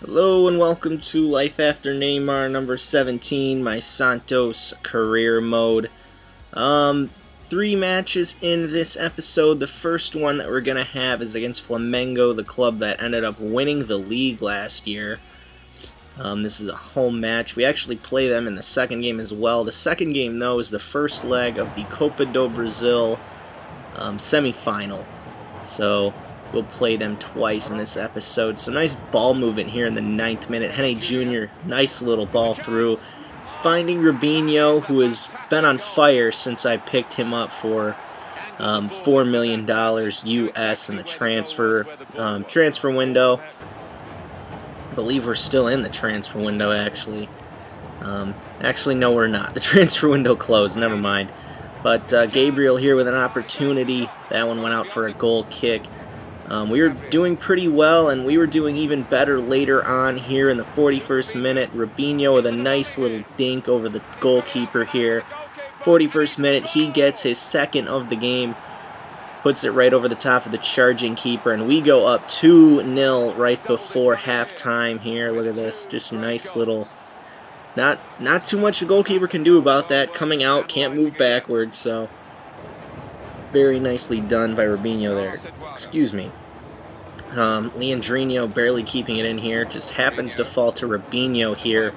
Hello and welcome to Life After Neymar number 17, my Santos career mode. Three matches in this episode. The first one that we're going to have is against Flamengo, the club that ended up winning the league last year. This is a home match. We actually play them in the second game as well. The second game, though, is the first leg of the Copa do Brasil semifinal. So we'll play them twice in this episode. So nice ball movement here in the 9th minute. Henny Jr., nice little ball through. Finding Robinho, who has been on fire since I picked him up for $4 million US in the transfer window. I believe we're still in the transfer window, actually. Actually, no, we're not. The transfer window closed, never mind. But Gabriel here with an opportunity. That one went out for a goal kick. We were doing pretty well, and we were doing even better later on here in the 41st minute. Robinho with a nice little dink over the goalkeeper here. 41st minute, he gets his second of the game. Puts it right over the top of the charging keeper, and we go up 2-0 right before halftime here. Look at this, just a nice little... Not too much a goalkeeper can do about that. Coming out, can't move backwards, so... Very nicely done by Robinho there. Excuse me. Leandrinho barely keeping it in here. Just happens to fall to Robinho here,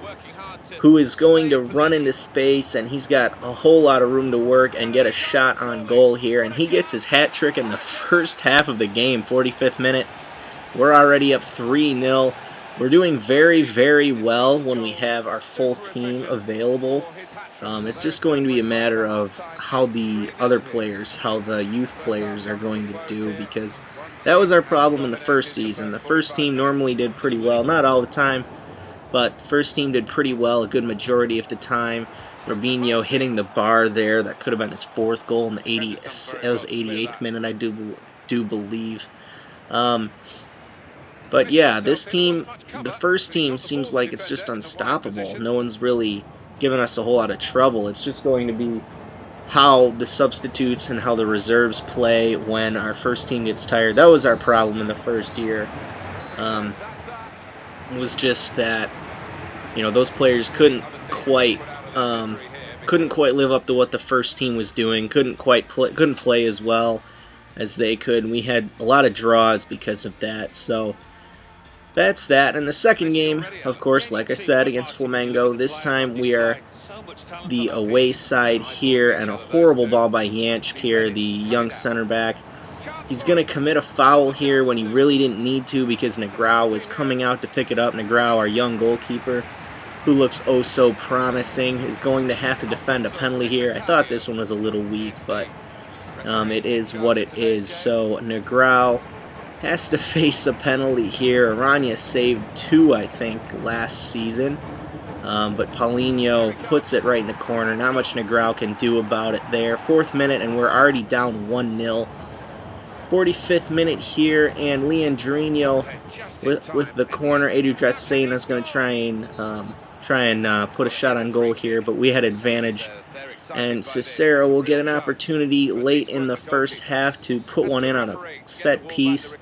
who is going to run into space, and he's got a whole lot of room to work and get a shot on goal here. And he gets his hat trick in the first half of the game, 45th minute. We're already up 3-0. We're doing very, very well when we have our full team available. It's just going to be a matter of how the other players, how the youth players are going to do, because that was our problem in the first season. The first team normally did pretty well, not all the time, but first team did pretty well a good majority of the time. Robinho hitting the bar there, that could have been his fourth goal in the 88th minute, I do believe. But yeah, this team, the first team, seems like it's just unstoppable. No one's really given us a whole lot of trouble. It's just going to be how the substitutes and how the reserves play when our first team gets tired. That was our problem in the first year. It was just that, you know, those players couldn't quite live up to what the first team was doing. Couldn't play as well as they could. And we had a lot of draws because of that. So that's that. And the second game, of course, like I said, against Flamengo. This time we are the away side here, and a horrible ball by Yanch here, the young center back. He's going to commit a foul here when he really didn't need to, because Negrão was coming out to pick it up. Negrão, our young goalkeeper, who looks oh so promising, is going to have to defend a penalty here. I thought this one was a little weak, but it is what it is. So Negrão has to face a penalty here. Aranya saved 2, I think, last season. But Paulinho puts it right in the corner. Not much Negrão can do about it there. 4th minute, and we're already down 1-0. 45th minute here, and Leandrinho with the corner. Edu Dretsena is going to try and put a shot on goal here, but we had advantage. And Cicero will get an opportunity late in the first half to put one in on a set piece.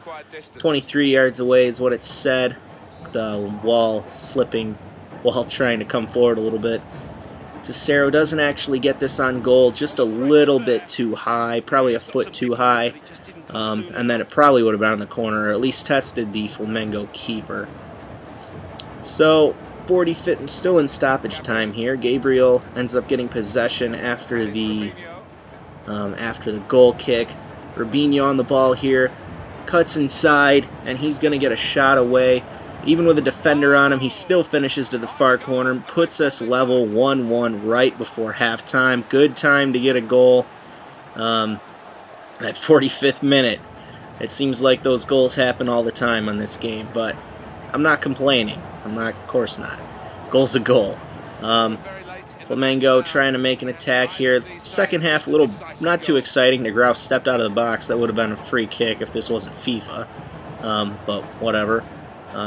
23 yards away is what it said. The wall slipping while trying to come forward a little bit. Cicero doesn't actually get this on goal, just a little bit too high, probably a foot too high. And then it probably would have been on the corner, or at least tested the Flamengo keeper. So 45th, still in stoppage time here. Gabriel ends up getting possession after the goal kick. Robinho on the ball here, cuts inside, and he's going to get a shot away. Even with a defender on him, he still finishes to the far corner, puts us level 1-1 right before halftime. Good time to get a goal at 45th minute. It seems like those goals happen all the time on this game, but I'm not complaining. Of course not. Goal's a goal. Flamengo trying to make an attack here. Second half, a little not too exciting. Negrão stepped out of the box. That would have been a free kick if this wasn't FIFA. But whatever.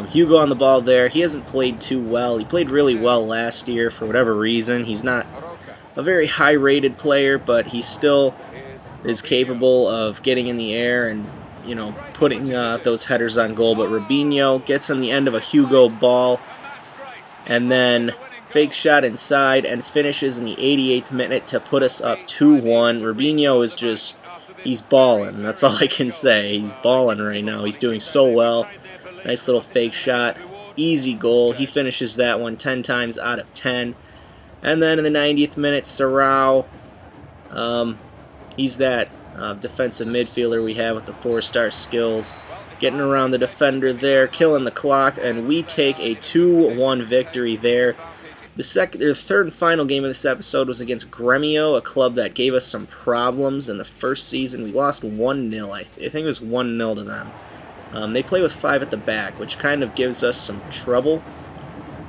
Hugo on the ball there. He hasn't played too well. He played really well last year for whatever reason. He's not a very high-rated player, but he still is capable of getting in the air and, putting those headers on goal. But Robinho gets on the end of a Hugo ball, and then fake shot inside and finishes in the 88th minute to put us up 2-1. Robinho is just, he's balling. That's all I can say. He's balling right now. He's doing so well. Nice little fake shot. Easy goal. He finishes that one 10 times out of 10. And then in the 90th minute, Sarau, he's that defensive midfielder we have with the 4-star skills. Getting around the defender there, killing the clock, and we take a 2-1 victory there. The third and final game of this episode was against Gremio, a club that gave us some problems in the first season. We lost 1-0. I think it was 1-0 to them. They play with 5 at the back, which kind of gives us some trouble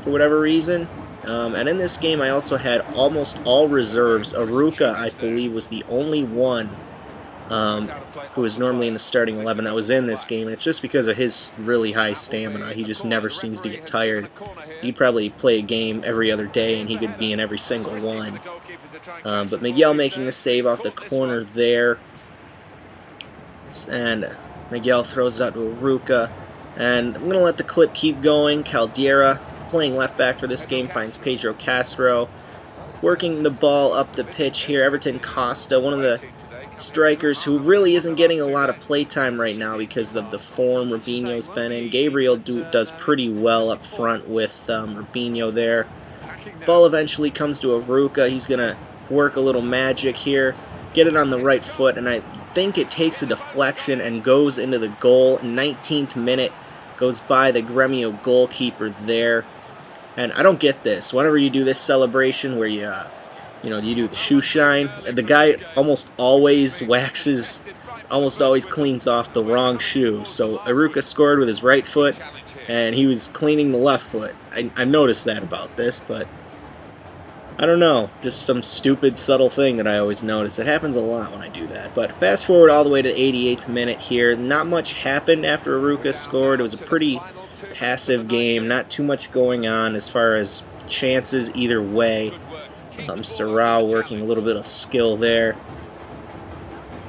for whatever reason. And in this game, I also had almost all reserves. Aruka, I believe, was the only one who was normally in the starting 11 that was in this game, and it's just because of his really high stamina. He just never seems to get tired. He'd probably play a game every other day, and he could be in every single one. But Miguel making the save off the corner there, and Miguel throws it out to Aruka, and I'm going to let the clip keep going. Caldera, playing left back for this game, finds Pedro Castro, working the ball up the pitch here. Everton Costa, one of the strikers who really isn't getting a lot of playtime right now because of the form Robinho's been in. Gabriel does pretty well up front with Robinho there. Ball eventually comes to Aruka. He's going to work a little magic here, get it on the right foot, and I think it takes a deflection and goes into the goal. 19th minute goes by the Gremio goalkeeper there. And I don't get this. Whenever you do this celebration where you do the shoe shine, the guy almost always cleans off the wrong shoe. So Aruka scored with his right foot, and he was cleaning the left foot. I noticed that about this, but I don't know. Just some stupid, subtle thing that I always notice. It happens a lot when I do that. But fast forward all the way to the 88th minute here. Not much happened after Aruka scored. It was a pretty passive game. Not too much going on as far as chances either way. Sarau working a little bit of skill there.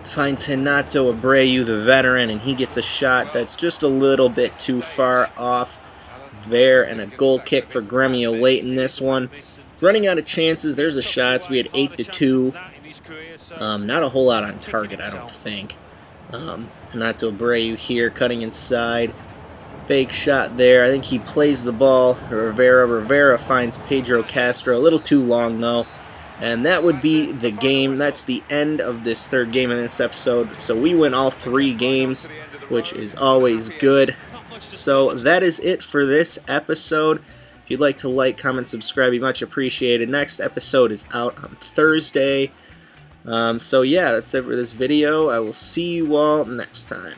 Finds Renato Abreu, the veteran, and he gets a shot that's just a little bit too far off there, and a goal kick for Gremio late in this one. Running out of chances, there's the shots. We had 8-2. Not a whole lot on target, I don't think. Renato Abreu here, cutting inside. Fake shot there. I think he plays the ball. Rivera finds Pedro Castro. A little too long, though. And that would be the game. That's the end of this third game in this episode. So we win all 3 games, which is always good. So that is it for this episode. If you'd like to like, comment, subscribe, be much appreciated. Next episode is out on Thursday. So yeah, that's it for this video. I will see you all next time.